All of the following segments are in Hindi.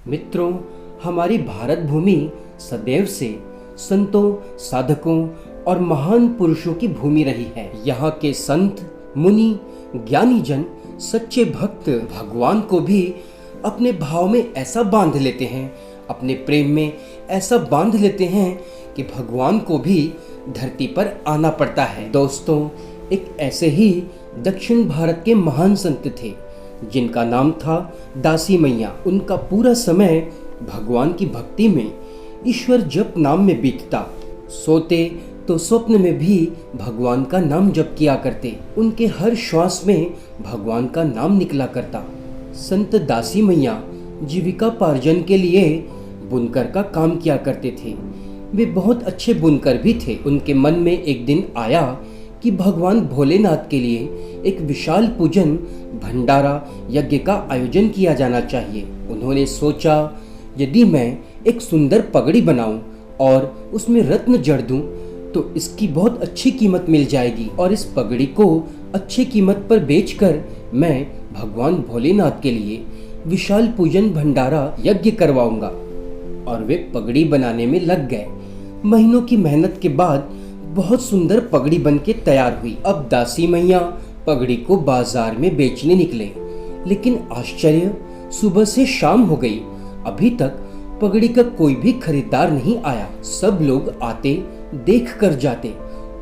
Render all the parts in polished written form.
मित्रों, हमारी भारत भूमि सदैव से संतों, साधकों और महान पुरुषों की भूमि रही है। यहाँ के संत, मुनि, ज्ञानी जन, सच्चे भक्त भगवान को भी अपने भाव में ऐसा बांध लेते हैं, अपने प्रेम में ऐसा बांध लेते हैं कि भगवान को भी धरती पर आना पड़ता है। दोस्तों, एक ऐसे ही दक्षिण भारत के महान संत थे जिनका नाम था दासी मैया। उनका पूरा समय भगवान की भक्ति में, ईश्वर जप नाम में बीतता। सोते तो स्वप्न में भी भगवान का नाम जप किया करते। उनके हर श्वास में भगवान का नाम निकला करता। संत दासी मैया जीविका पार्जन के लिए बुनकर का काम किया करते थे। वे बहुत अच्छे बुनकर भी थे। उनके मन में एक दिन आया कि भगवान भोलेनाथ के लिए एक विशाल पूजन भंडारा यज्ञ का आयोजन किया जाना चाहिए। उन्होंने सोचा, यदि मैं एक सुंदर पगड़ी बनाऊं और उसमें रत्न जड़ दूं तो इसकी बहुत अच्छी कीमत मिल जाएगी और इस पगड़ी को अच्छी कीमत पर बेचकर मैं भगवान भोलेनाथ के लिए विशाल पूजन भंडारा यज्ञ करवाऊंगा। और वे पगड़ी बनाने में लग गए। महीनों की मेहनत के बाद बहुत सुंदर पगड़ी बन के तैयार हुई। अब दासी मैया पगड़ी को बाजार में बेचने निकले, लेकिन आश्चर्य, सुबह से शाम हो गई, अभी तक पगड़ी का कोई भी खरीदार नहीं आया। सब लोग आते, देख कर जाते,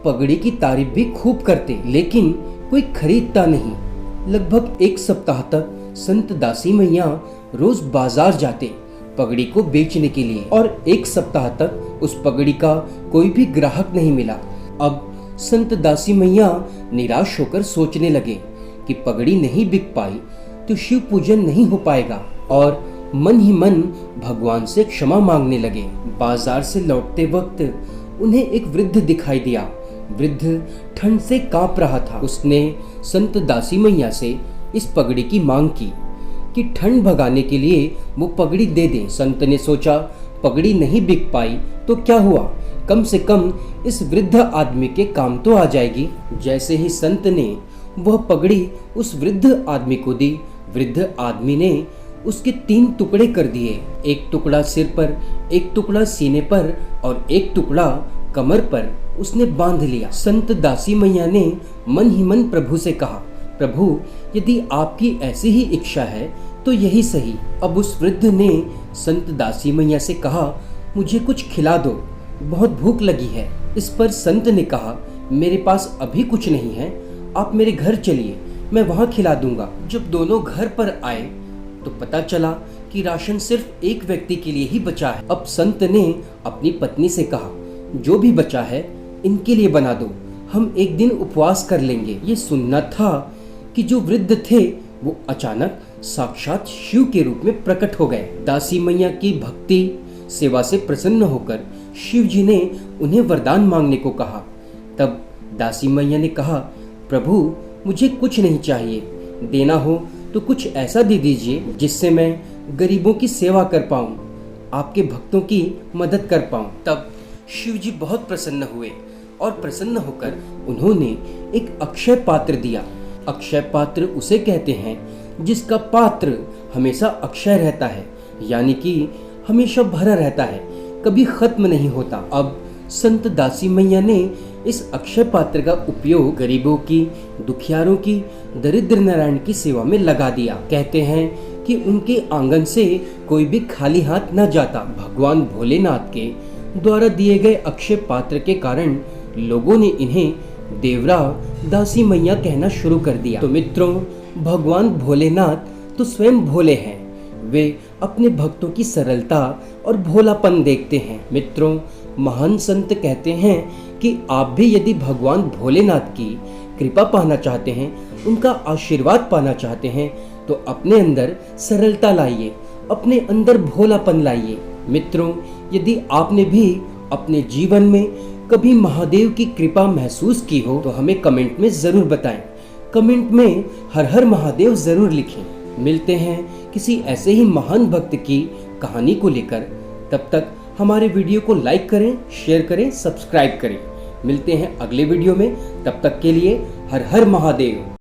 पगड़ी की तारीफ भी खूब करते, लेकिन कोई खरीदता नहीं। लगभग एक सप्ताह तक संत दासी मैया रोज बाजार जाते पगड़ी को बेचने के लिए, और एक सप्ताह तक उस पगड़ी का कोई भी ग्राहक नहीं मिला। अब संत दासी मैया निराश होकर सोचने लगे कि पगड़ी नहीं बिक पाई तो शिव पूजन नहीं हो पाएगा, और मन ही मन भगवान से क्षमा मांगने लगे। बाजार से लौटते वक्त उन्हें एक वृद्ध दिखाई दिया। वृद्ध ठंड से कांप रहा था। उसने संत दासी मैया से इस पगड़ी की मांग की कि ठंड भगाने के लिए वो पगड़ी दे दें। संत ने सोचा, पगड़ी नहीं बिक पाई तो क्या हुआ, कम से कम इस वृद्ध आदमी के काम तो आ जाएगी। जैसे ही संत ने वह पगड़ी उस वृद्ध आदमी को दी, वृद्ध आदमी ने उसके 3 टुकड़े कर दिए। एक टुकड़ा सिर पर, एक टुकड़ा सीने पर और एक टुकड़ा कमर पर उसने बांध लिया। संत दासी मैया ने मन ही मन प्रभु से कहा, प्रभु, यदि आपकी ऐसी ही इच्छा है तो यही सही। अब उस वृद्ध ने संत दासी मैया से कहा, मुझे कुछ खिला दो, बहुत भूख लगी है। इस पर संत ने कहा, मेरे पास अभी कुछ नहीं है, आप मेरे घर चलिए, मैं वहाँ खिला दूंगा। जब दोनों घर पर आए तो पता चला कि राशन सिर्फ एक व्यक्ति के लिए ही बचा है। अब संत ने अपनी पत्नी से कहा, जो भी बचा है इनके लिए बना दो, हम एक दिन उपवास कर लेंगे। ये सुनना था कि जो वृद्ध थे वो अचानक साक्षात शिव के रूप में प्रकट हो गए। दासी मैया की भक्ति सेवा से प्रसन्न होकर शिव जी ने उन्हें वरदान मांगने को कहा। तब दासी मैया ने कहा, प्रभु, मुझे कुछ नहीं चाहिए, देना हो तो कुछ ऐसा दे दीजिए जिससे मैं गरीबों की सेवा कर पाऊं, आपके भक्तों की मदद कर पाऊं। तब शिव जी बहुत प्रसन्न हुए और प्रसन्न होकर उन्होंने एक अक्षय पात्र दिया। अक्षय पात्र उसे कहते हैं जिसका पात्र हमेशा अक्षय रहता है, यानी कि हमेशा भरा रहता है, कभी खत्म नहीं होता। अब संत दासी मैया ने इस अक्षय पात्र का उपयोग गरीबों की, दुखियारों की, दरिद्र नारायण की सेवा में लगा दिया। कहते हैं कि उनके आंगन से कोई भी खाली हाथ न जाता। भगवान भोलेनाथ के द्वारा दिए गए अक्षय पात्र के कारण लोगों ने इन्हें देवरा दासी मैया कहना शुरू कर दिया। तो मित्रों, भगवान भोलेनाथ तो स्वयं भोले हैं। वे अपने भक्तों की सरलता और भोलापन देखते हैं। मित्रों, महान संत कहते हैं कि आप भी यदि भगवान भोलेनाथ की कृपा पाना चाहते हैं, उनका आशीर्वाद पाना चाहते हैं, तो अपने अंदर सरलता लाइए, अपने अंदर भोलापन लाइए। मित्रों, यदि आपने भी अपने जीवन में कभी महादेव की कृपा महसूस की हो तो हमें कमेंट में जरूर बताएं। कमेंट में हर हर महादेव जरूर लिखें। मिलते हैं किसी ऐसे ही महान भक्त की कहानी को लेकर। तब तक हमारे वीडियो को लाइक करें, शेयर करें, सब्सक्राइब करें। मिलते हैं अगले वीडियो में, तब तक के लिए हर हर महादेव।